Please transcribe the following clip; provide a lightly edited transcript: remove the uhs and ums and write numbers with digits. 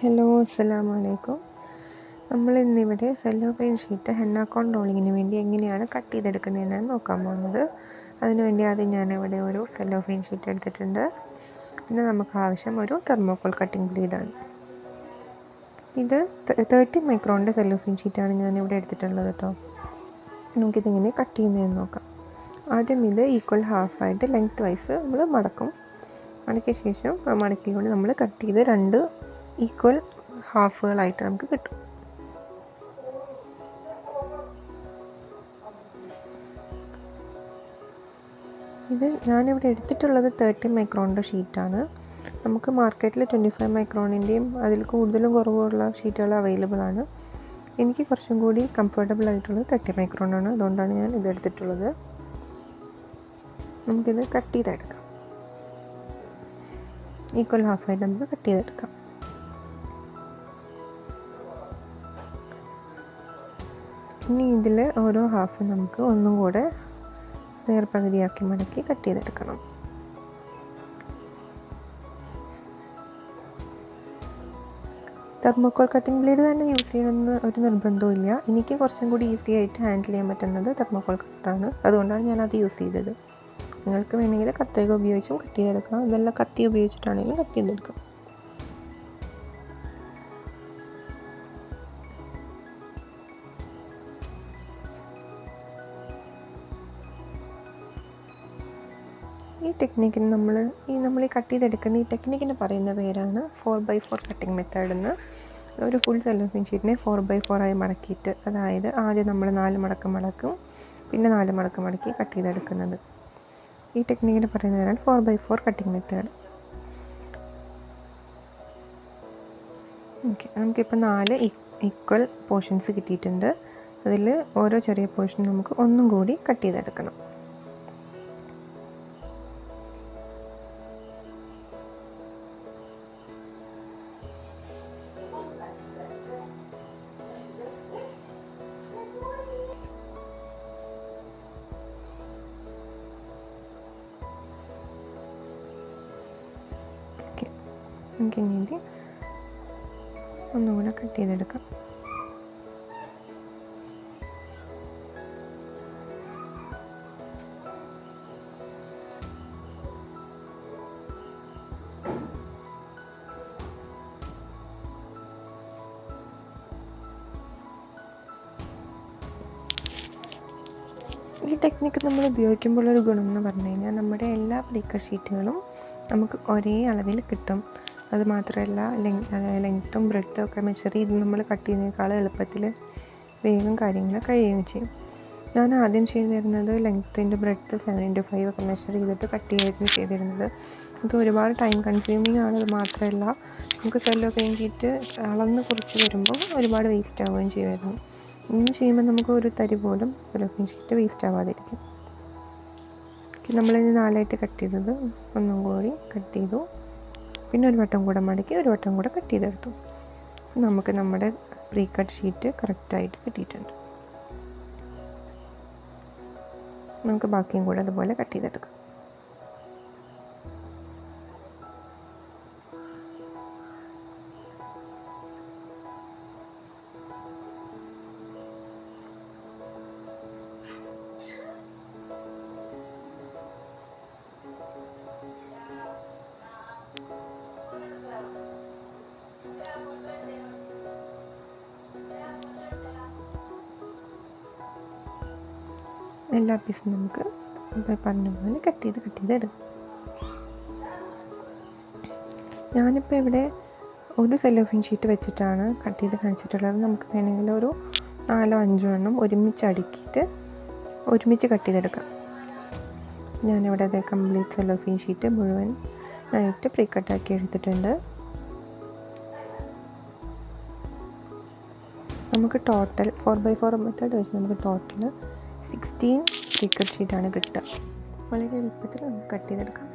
Hello, അസ്സലാമു അലൈക്കും. നമ്മളിന്നിവിടെ cellophane sheet ഹെന്നാക്കോൺ റോളിങ്ങിന് വേണ്ടി എങ്ങനെയാണ് കട്ട് ചെയ്തെടുക്കുന്നതെന്നാണ് നോക്കാൻ പോകുന്നത്. അതിനുവേണ്ടി ആദ്യം ഞാനിവിടെ ഒരു സെല്ലോഫെയിൻ ഷീറ്റ് എടുത്തിട്ടുണ്ട്. പിന്നെ നമുക്ക് ആവശ്യം ഒരു തെർമോക്കോൾ കട്ടിംഗ് ബ്ലേഡാണ്. ഇത് 30 മൈക്രോണിൻ്റെ സെല്ലോഫെയിൻ ഷീറ്റാണ് ഞാനിവിടെ എടുത്തിട്ടുള്ളത് കേട്ടോ. നമുക്കിതെങ്ങനെ കട്ട് ചെയ്യുന്നതെന്ന് നോക്കാം. ആദ്യം ഇത് ഈക്വൽ ഹാഫായിട്ട് ലെങ്ത് വൈസ് നമ്മൾ മടക്കും. മടക്കിയ ശേഷം ആ മടക്കിക്കൊണ്ട് നമ്മൾ കട്ട് ചെയ്ത് രണ്ട് ഈക്വൽ ഹാഫുകളായിട്ട് നമുക്ക് കിട്ടും. ഇത് ഞാനിവിടെ എടുത്തിട്ടുള്ളത് 30 മൈക്രോണിൻ്റെ ഷീറ്റാണ്. നമുക്ക് മാർക്കറ്റിൽ 25 മൈക്രോണിൻ്റെയും അതിൽ കൂടുതലും കുറവുള്ള ഷീറ്റുകൾ അവൈലബിൾ ആണ്. എനിക്ക് കുറച്ചും കൂടി കംഫർട്ടബിൾ ആയിട്ടുള്ളത് 30 മൈക്രോണാണ്. അതുകൊണ്ടാണ് ഞാൻ ഇത് എടുത്തിട്ടുള്ളത്. നമുക്കിത് കട്ട് ചെയ്തെടുക്കാം. ഈക്വൽ ഹാഫായിട്ട് നമുക്ക് കട്ട് ചെയ്തെടുക്കാം. ഇനി ഇതിൽ ഓരോ ഹാഫ് നമുക്ക് ഒന്നും കൂടെ നേർപകുതിയാക്കി മടക്കി കട്ട് ചെയ്തെടുക്കണം. തെർമോക്കോൾ കട്ടിംഗ് ബ്ലേഡ് തന്നെ യൂസ് ചെയ്യണമെന്ന് ഒരു നിർബന്ധമില്ല. എനിക്ക് കുറച്ചും കൂടി ഈസി ആയിട്ട് ഹാൻഡിൽ ചെയ്യാൻ പറ്റുന്നത് തെർമോക്കോൾ കട്ടറാണ്. അതുകൊണ്ടാണ് ഞാനത് യൂസ് ചെയ്തത്. നിങ്ങൾക്ക് വേണമെങ്കിൽ കത്രിക ഉപയോഗിച്ചും കട്ട് ചെയ്തെടുക്കാം. അതല്ല കത്തി ഉപയോഗിച്ചിട്ടാണെങ്കിലും കട്ട് ചെയ്തെടുക്കാം. ഈ ടെക്നിക്കിന് നമ്മൾ ഈ കട്ട് ചെയ്തെടുക്കുന്ന ഈ ടെക്നിക്കിന് പറയുന്ന പേരാണ് 4x4 കട്ടിംഗ് മെത്തേഡ് എന്ന്. ഒരു ഫുൾ സെല്ലോഫെയിൻ ഷീറ്റിനെ 4x4 ആയി മടക്കിയിട്ട്, അതായത് ആദ്യം നമ്മൾ 4 മടക്ക് മടക്കും, പിന്നെ 4 മടക്ക് മടക്കി കട്ട് ചെയ്തെടുക്കുന്നത്. ഈ ടെക്നിക്കിന് പറയുന്ന പേരാണ് 4x4 കട്ടിംഗ് മെത്തേഡ്. ഓക്കെ, നമുക്കിപ്പോൾ 4 ഈക്വൽ പോർഷൻസ് കിട്ടിയിട്ടുണ്ട്. അതിൽ ഓരോ ചെറിയ പോർഷൻ നമുക്ക് ഒന്നും കൂടി കട്ട് ചെയ്തെടുക്കണം. നമുക്കിനി ഇത് ഒന്നുകൂടെ കട്ട് ചെയ്തെടുക്കാം. ഈ ടെക്നിക്ക് നമ്മൾ ഉപയോഗിക്കുമ്പോഴൊരു ഗുണം എന്ന് പറഞ്ഞു കഴിഞ്ഞാൽ നമ്മുടെ എല്ലാ ബ്രേക്കർ ഷീറ്റുകളും നമുക്ക് ഒരേ അളവിൽ കിട്ടും. അതുമാത്രമല്ല ലെങ്ത്തും ബ്രെഡ്ത്തും ഒക്കെ മെഷർ ചെയ്ത് നമ്മൾ കട്ട് ചെയ്യുന്നതിനേക്കാളും എളുപ്പത്തിൽ വേഗം കാര്യങ്ങൾ കഴിയുകയും ചെയ്യും. ഞാൻ ആദ്യം ചെയ്തിരുന്നത് ലെങ്ത്തിൻ്റെ ബ്രെഡ്ത്ത് 7x5 ഒക്കെ മെഷർ ചെയ്തിട്ട് കട്ട് ചെയ്യായിരുന്നു ചെയ്തിരുന്നത്. നമുക്ക് ഒരുപാട് ടൈം കൺസ്യൂമിങ് ആണ്. അത് മാത്രമല്ല നമുക്ക് സെല്ലോഫെയിൻ ഷീറ്റ് അളന്ന് കുറച്ച് വരുമ്പോൾ ഒരുപാട് വേസ്റ്റ് ആവുകയും ചെയ്യുമായിരുന്നു. ഇങ്ങനെ ചെയ്യുമ്പോൾ നമുക്ക് ഒരു തരി പോലും സെല്ലോഫെയിൻ ഷീറ്റ് വേസ്റ്റ് ആവാതിരിക്കും. നമ്മളിത് 4ആയിട്ട് കട്ട് ചെയ്തത് ഒന്നും കൂടി കട്ട് ചെയ്തു. പിന്നെ ഒരു വട്ടം കൂടെ മടക്കി ഒരു വട്ടം കൂടെ കട്ട് ചെയ്തെടുത്തു. നമുക്ക് നമ്മുടെ പ്രീ കട്ട് ഷീറ്റ് കറക്റ്റായിട്ട് കിട്ടിയിട്ടുണ്ട്. നമുക്ക് ബാക്കിയും കൂടെ അതുപോലെ കട്ട് ചെയ്തെടുക്കാം. എല്ലാ പീസും നമുക്ക് പറഞ്ഞ പോലെ കട്ട് ചെയ്തെടുക്കും. ഞാനിപ്പോൾ ഇവിടെ ഒരു സെല്ലോഫെയിൻ ഷീറ്റ് വെച്ചിട്ടാണ് കട്ട് ചെയ്ത് കാണിച്ചിട്ടുള്ളത്. നമുക്ക് വേണമെങ്കിൽ ഒരു 4-5 എണ്ണം ഒരുമിച്ച് അടുക്കിയിട്ട് ഒരുമിച്ച് കട്ട് ചെയ്തെടുക്കാം. ഞാനിവിടെ അതേ കംപ്ലീറ്റ് സെല്ലോഫെയിൻ ഷീറ്റ് മുഴുവൻ ആയിട്ട് പ്രീ കട്ടാക്കി എടുത്തിട്ടുണ്ട്. നമുക്ക് ടോട്ടൽ 4x4 മെത്തേഡ് വെച്ച് നമുക്ക് ടോട്ടൽ 16 പ്രീ കട്ട് ഷീറ്റാണ് കിട്ടുക. വളരെ എളുപ്പത്തിൽ നമുക്ക് കട്ട് ചെയ്തെടുക്കാം.